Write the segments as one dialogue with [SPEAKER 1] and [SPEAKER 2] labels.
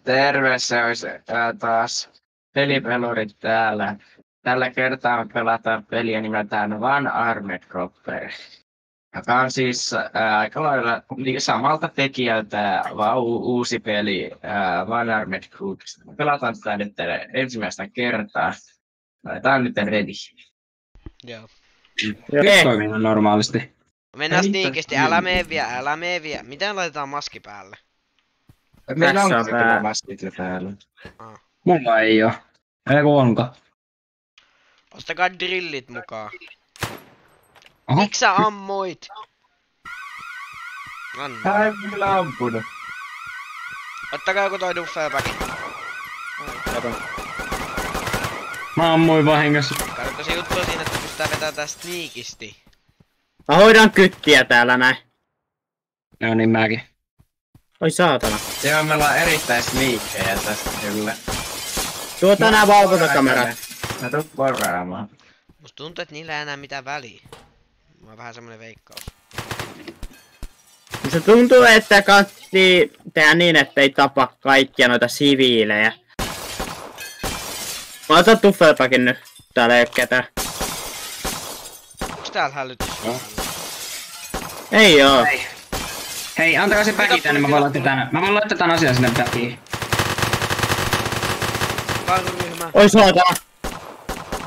[SPEAKER 1] Terve, se olisi taas pelipelurit täällä. Tällä kertaa me pelataan peliä nimeltään One Armed Robber, joka on siis aika lailla samalta tekijältä vaan uusi peli One Armed Groups. Me pelataan tätä nyt ensimmäistä kertaa. Tää on nyt ready.
[SPEAKER 2] Joo.
[SPEAKER 3] Nyt toimii normaalisti.
[SPEAKER 2] Mennään sniikisti, älä mene vielä. Miten laitetaan maski päälle?
[SPEAKER 1] Meillä on
[SPEAKER 3] Tässä on
[SPEAKER 1] kyllä maskit jo päällä.
[SPEAKER 3] Mulla ei oo. Ei kun onko?
[SPEAKER 2] Ostakaa drillit mukaan.
[SPEAKER 3] Oho.
[SPEAKER 2] Miks sä ammoit? Anna.
[SPEAKER 1] Tää ei kyllä ampunut.
[SPEAKER 2] Ottakaa joku toi duffelpäki.
[SPEAKER 3] Mä ammuin vahingossa.
[SPEAKER 2] Kato se juttu on siinä, että pystytään vetämään tää sniikisti.
[SPEAKER 4] Mä hoidan kyttiä täällä näin.
[SPEAKER 3] No niin mäkin.
[SPEAKER 4] Oi saatana.
[SPEAKER 1] Joo, me ollaan erittäin sneakkejä tästä kyllä.
[SPEAKER 4] Tuota nää valvontakamerat.
[SPEAKER 1] Mä tuun porraamaan.
[SPEAKER 2] Musta tuntuu, että niillä ei enää mitään väliä. Mulla on vähän semmonen veikkaus.
[SPEAKER 4] Se tuntuu, että kannattaa tehdä niin, ettei tapa kaikkia noita siviilejä. Mä otan tuffelpäkin nyt. Täällä ei oo ketään.
[SPEAKER 2] Onks täällä hälytys?
[SPEAKER 4] Ei oo.
[SPEAKER 3] Hei, antakaa se päki tänne, mä voin laittaa tän asian sinne päkiin.
[SPEAKER 2] Karryhmä.
[SPEAKER 4] Oi saatana.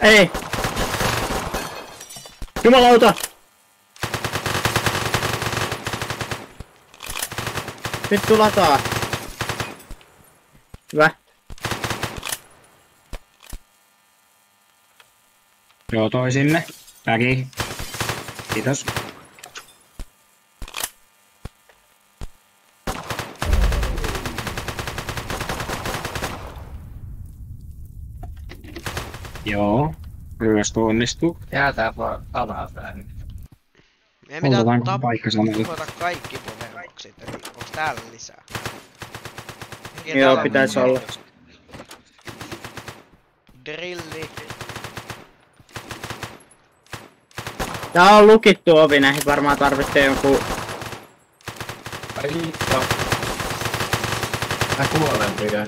[SPEAKER 4] Ei. Jumalauta. Vittu lataa. Hyvä.
[SPEAKER 3] Joo, toi sinne. Päki. Kiitos. Joo. Ryöstö onnistuu.
[SPEAKER 1] Jää tää palaa tää nyt.
[SPEAKER 2] Meidän pitää
[SPEAKER 3] Ollaan paikka samalla.
[SPEAKER 2] tuhota kaikki powerboxit, eli onks täällä lisää?
[SPEAKER 4] Joo, pitäis olla.
[SPEAKER 2] Drilli.
[SPEAKER 4] Tää on lukittu ovi, näihin varmaan tarvitsee jonkun...
[SPEAKER 1] Ai hitto. Mä kuolen pian.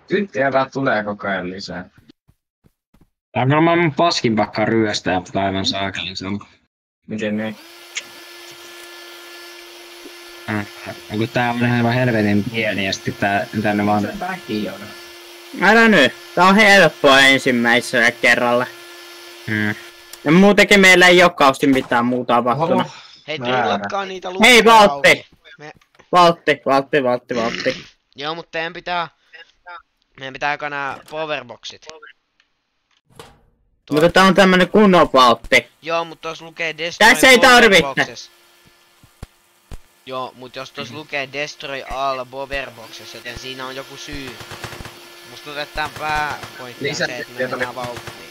[SPEAKER 1] Tyttiä vaan tulee koko ajan lisää.
[SPEAKER 3] Tää on kyllä mun paskin pakka ryöstää, mutta aivan saakelin se on.
[SPEAKER 1] Miten niin?
[SPEAKER 3] Kun tää on ihan helvetin pieni ja sitten tänne vaan...
[SPEAKER 1] Väki on.
[SPEAKER 4] Älä nyt. Tää on helppoa ensimmäisellä kerralla. Ja muutenkin meillä ei oo kausti mitään muuta tapahtunut.
[SPEAKER 2] Hei,
[SPEAKER 1] Väärä.
[SPEAKER 2] drillatkaa niitä lukkoja.
[SPEAKER 4] Hei, valtti!
[SPEAKER 2] auki.
[SPEAKER 4] Valtti.
[SPEAKER 2] Joo, mutta meidän pitää jakaa nää powerboxit.
[SPEAKER 4] Mutta tää on tämmönen kunnon valtti.
[SPEAKER 2] Joo, mutta jos lukee Destroy
[SPEAKER 4] Tässä ei tarvitse.
[SPEAKER 2] Powerboxes. Joo, mut jos tos lukee Destroy all powerboxes, joten siinä on joku syy. Musta tuntuu, että tän pääpointti on se, että me mennään vauhtiin.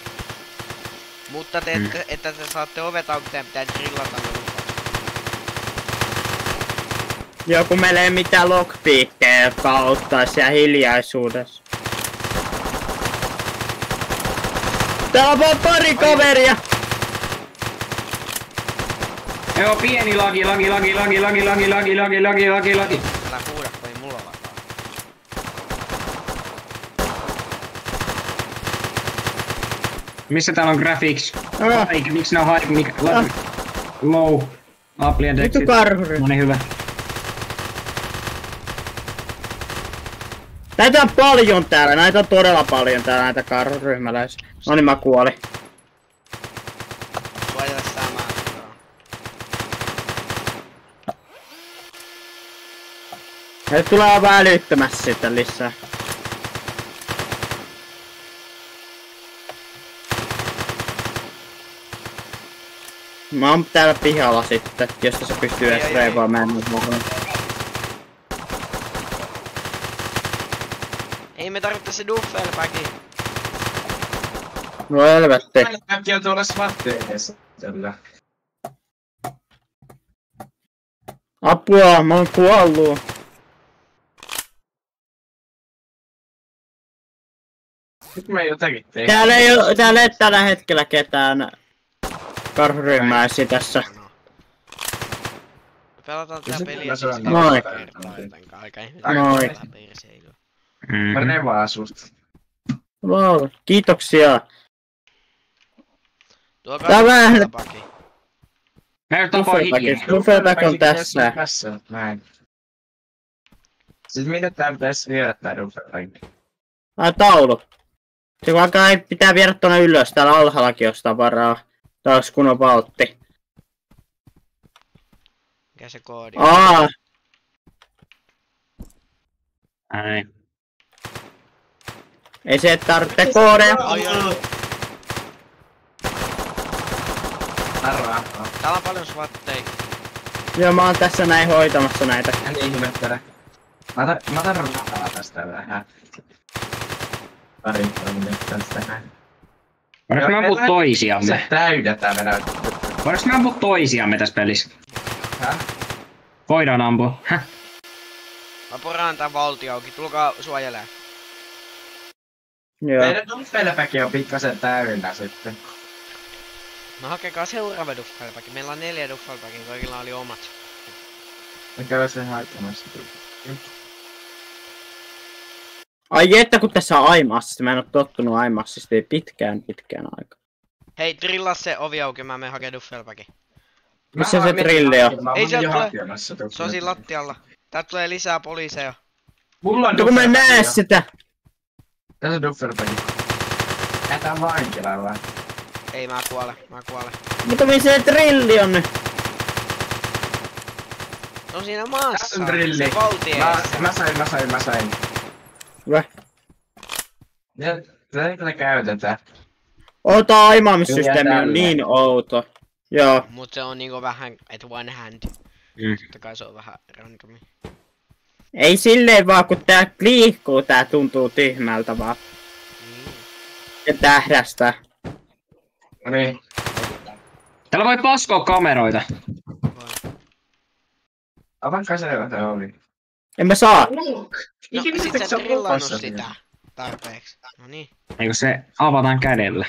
[SPEAKER 2] Mutta että te saatte ovet auki, teidän pitää drillata ne lukot.
[SPEAKER 4] Joo, kun meillä ei mitään lockpiikkejä, jotka auttaa siellä hiljaisuudessa. Täällä on vaan pari kaveria!
[SPEAKER 3] Joo, pieni lagi.
[SPEAKER 2] Älä huuda, kun ei mulla lataa.
[SPEAKER 3] Missä täällä on graphics?
[SPEAKER 4] Ah.
[SPEAKER 3] Eikä, miksi ne on high, low? Apply and
[SPEAKER 4] Vittu
[SPEAKER 3] exit.
[SPEAKER 4] karhuri.
[SPEAKER 3] Noniin, hyvä.
[SPEAKER 4] Näitä on paljon täällä, näitä on todella paljon täällä, näitä karhuryhmäläisiä. Noniin, mä kuolin.
[SPEAKER 2] Suojele samaa.
[SPEAKER 4] Näitä tulee vähän älyttömästi sitten lisää. Mä oon täällä pihalla sitten, josta se pystyy edes reivaa mennä mukaan.
[SPEAKER 2] Ei me tarvitse se duffelpäki.
[SPEAKER 4] No helvetti.
[SPEAKER 1] Kaikki on tuolla SWAT-edessä.
[SPEAKER 4] Apua, mä oon kuollut.
[SPEAKER 1] Nyt me jotakin tehdään.
[SPEAKER 4] Täällä ei oo tällä hetkellä ketään. karhuryhmäisi tässä.
[SPEAKER 2] Pelataan tää peliä
[SPEAKER 1] kyllä se on
[SPEAKER 2] siis
[SPEAKER 4] noin.
[SPEAKER 2] kertaa jotenka aika
[SPEAKER 4] Noin.
[SPEAKER 2] ihmeellistä perseilyä.
[SPEAKER 1] Mä nevaan susta.
[SPEAKER 4] Wow, kiitoksia.
[SPEAKER 2] Tuokaa
[SPEAKER 4] Tää vähän-
[SPEAKER 2] Duffelpaki.
[SPEAKER 3] Mä nyt tapaa hiljaa.
[SPEAKER 4] Duffelback on tässä.
[SPEAKER 1] Näin. Siis mitä tää pitäis viedä tää Duffelback?
[SPEAKER 4] Taulu. Se kun alkaa pitää viedä tonne ylös, täällä alhaallakin on sitä varaa. Taas kun on valtti.
[SPEAKER 2] Mikä se koodi on?
[SPEAKER 3] Ai.
[SPEAKER 4] Ei se tarvitse koodeja.
[SPEAKER 2] Ai.
[SPEAKER 1] Arvaa.
[SPEAKER 2] Täällä on paljon swatteja.
[SPEAKER 4] Joo, mä oon tässä näin hoitamassa näitä.
[SPEAKER 1] En ihmettele. Mä otan rahaa tästä vähän. Pari tästä näin.
[SPEAKER 3] Voidaanko me ampua toisiamme?
[SPEAKER 1] Se täydetään meidän.
[SPEAKER 3] Voidaanko me ampua toisiamme tässä pelissä?
[SPEAKER 1] Häh?
[SPEAKER 3] Voidaan ampua. Häh?
[SPEAKER 2] Mä poraan tän valti auki, tulkaa suojelee.
[SPEAKER 4] Joo.
[SPEAKER 1] Meidän Duffelbacki on pikkasen täynnä sitten.
[SPEAKER 2] No hakekaa seuraava Duffelbacki. Meillä on 4 Duffelbackia, kaikilla oli omat.
[SPEAKER 1] Mä käyn sen haittamassa.
[SPEAKER 4] Ai että kun tässä on aimassista, mä en oo tottunut aimassista pitkään aikaa.
[SPEAKER 2] Hei, drillaa se ovi auki, mä menen hakee Duffelbackin.
[SPEAKER 4] Missä se trilli on?
[SPEAKER 2] Ei sieltä tule. Se on siinä lattialla. Täältä tulee lisää poliiseja.
[SPEAKER 1] Mulla on
[SPEAKER 4] Mutta kun mä en näe sitä.
[SPEAKER 1] Tässä on Duffelbacki. Jätään vankilaan vai?
[SPEAKER 2] Ei, mä kuole.
[SPEAKER 4] Mutta missä se trilli on nyt?
[SPEAKER 2] Se on siinä maassa.
[SPEAKER 1] Tässä on drilli.
[SPEAKER 2] Se valtieessa.
[SPEAKER 1] Mä sain.
[SPEAKER 4] Hyvä.
[SPEAKER 1] Ja tätä käytetään.
[SPEAKER 4] Ota aimaamissysteemi on niin outo. Joo.
[SPEAKER 2] Mut se on niinku vähän, et one hand. Totta kai se on vähän randomi.
[SPEAKER 4] Ei silleen vaan kun tää liikkuu, tää tuntuu tyhmältä vaan. Ja tähdästä.
[SPEAKER 1] No niin.
[SPEAKER 3] Täällä voi paskoa kameroita.
[SPEAKER 1] Avankaa se ovi.
[SPEAKER 4] En mä saa.
[SPEAKER 2] No sit sä drillannut sitä tarpeeksi. No niin.
[SPEAKER 3] Eikö se avataan kädellä?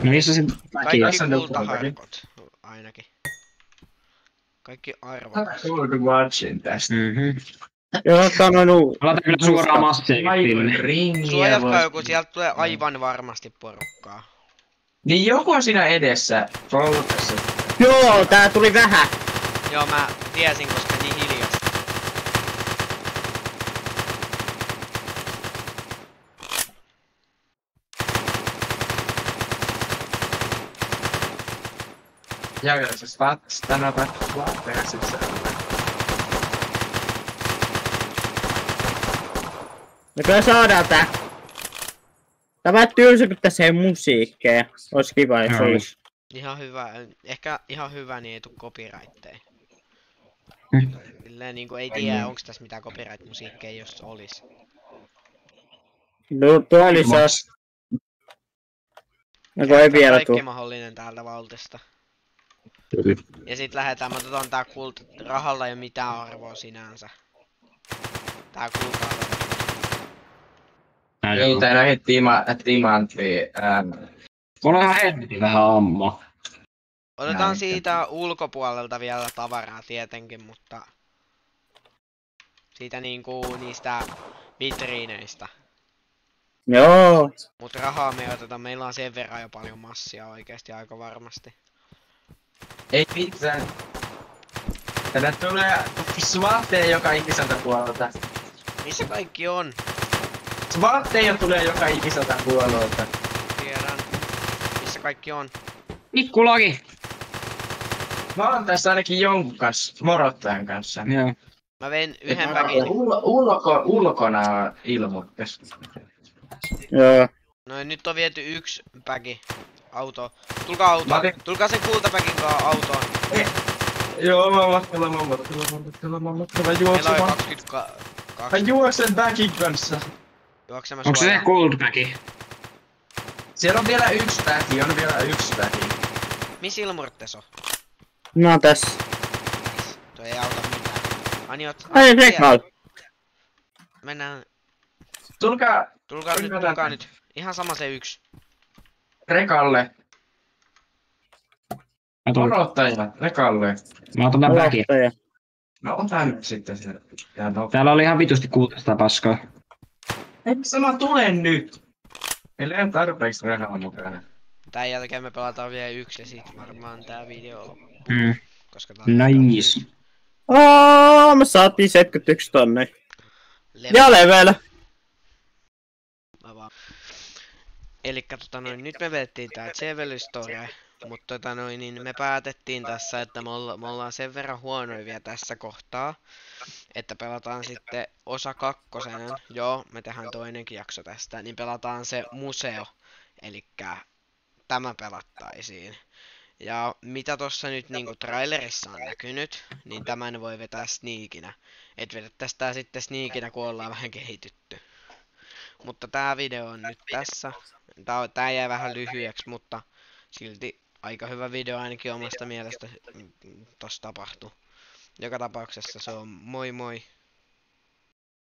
[SPEAKER 3] No missä se väki?
[SPEAKER 2] Kaikki
[SPEAKER 1] Tässä on
[SPEAKER 2] kultaharkot ainakin. Kaikki arvot.
[SPEAKER 1] Sulku watchin tästä.
[SPEAKER 4] Joo, tää on
[SPEAKER 3] Aloitan kyllä suoraan massiiville.
[SPEAKER 1] Ringiä
[SPEAKER 2] Suojatkaa joku, sieltä tulee aivan varmasti porukkaa.
[SPEAKER 1] Niin joku on siinä edessä. Poltessa.
[SPEAKER 4] Joo, tää tuli vähän.
[SPEAKER 2] Joo, mä tiesin, koska niin hiljasta.
[SPEAKER 1] Ja se stannataan laatteja sisällä.
[SPEAKER 4] No kyllä saadaan tää. Tää vähän tylsä, kun tässä ei musiikkeja. Ois kiva, jos
[SPEAKER 3] Joo.
[SPEAKER 4] olis.
[SPEAKER 2] Ihan hyvä, ehkä ihan hyvä, niin ei tuu copyrightteja. Silleen niinku ei tiedä, onks tässä mitään copyright-musiikkeja, jos olis.
[SPEAKER 4] No tuo oli se. No kun ei vielä tuu.
[SPEAKER 2] Kaikki mahdollinen täältä valtista. Ja sit lähdetään, mä otetaan tää kulta. Rahalla ei oo mitään arvoa sinänsä. Tää kulta
[SPEAKER 1] Joo, tää näihin timanttiin.
[SPEAKER 3] Mulla on ihan helvetin vähän ammo.
[SPEAKER 2] otetaan
[SPEAKER 1] Näin.
[SPEAKER 2] siitä ulkopuolelta vielä tavaraa tietenkin, mutta... Siitä niinku niistä vitriineistä.
[SPEAKER 4] Joo.
[SPEAKER 2] Mut rahaa me ei oteta, meillä on sen verran jo paljon massia oikeesti aika varmasti.
[SPEAKER 1] Ei mitään. Tänne tulee SWATteja joka ikiseltä puolelta.
[SPEAKER 2] Missä kaikki on?
[SPEAKER 1] SWATteja tulee joka ikiseltä puolelta.
[SPEAKER 2] Tiedän. Missä kaikki on?
[SPEAKER 3] Pikkulaki!
[SPEAKER 1] Mä oon tässä ainakin jonkun kanssa, morottajan kanssa.
[SPEAKER 3] Joo.
[SPEAKER 2] Mä vein yhden päkin.
[SPEAKER 1] Ulkona ilmoittes.
[SPEAKER 4] Joo.
[SPEAKER 2] Noin, nyt on viety yksi päki. Auto. Tulkaa autoon. Tulkaa sen kultapäkin kanssa autoon.
[SPEAKER 1] Joo, mä matkalla
[SPEAKER 2] Meillä on
[SPEAKER 1] juoksemaan.
[SPEAKER 2] jo
[SPEAKER 1] Mä
[SPEAKER 2] 22.
[SPEAKER 1] juoksen backin kanssa.
[SPEAKER 2] Juoksemme
[SPEAKER 3] Onko se
[SPEAKER 2] suoraan.
[SPEAKER 3] goldbagi?
[SPEAKER 1] Siellä on vielä yksi backi,
[SPEAKER 2] Missä Ilmurtes on?
[SPEAKER 4] No tässä.
[SPEAKER 2] Toi ei auta mitään. Ani oot...
[SPEAKER 4] Ai rekal.
[SPEAKER 2] Mennään.
[SPEAKER 1] Tulkaa
[SPEAKER 2] Tulkaa nyt. Ihan sama se yksi.
[SPEAKER 1] rekalle. Odottajat, ne Kalle.
[SPEAKER 3] Mä otan tän väkin.
[SPEAKER 1] No ota nyt sitten se.
[SPEAKER 3] Täällä oli ihan vitusti kultaista paskaa.
[SPEAKER 1] Eikö sama tule nyt? Meillä ei ole tarpeeksi rahaa mukana.
[SPEAKER 2] Tän jälkeen me pelataan vielä yksi ja sit varmaan tää video loppuu. Koska tää
[SPEAKER 3] Nice.
[SPEAKER 4] Me saatiin 71 tonne. Ja level.
[SPEAKER 2] Elikkä nyt me vedettiin tää Chevely Store. Mutta niin me päätettiin tässä, että me ollaan sen verran huonoja vielä tässä kohtaa, että pelataan sitten osa 2. Joo, me tehdään toinenkin jakso tästä, niin pelataan se museo, elikkä tämä pelattaisiin. Ja mitä tossa nyt niinku trailerissa on näkynyt, niin tämän voi vetää sneakinä. Et vedettäis tää sitten sneakinä, kun ollaan vähän kehitytty. Mutta tää video on nyt tässä. Tää jäi vähän lyhyeksi, mutta silti aika hyvä video ainakin omasta mielestä tossa tapahtui. Joka tapauksessa se on moi moi.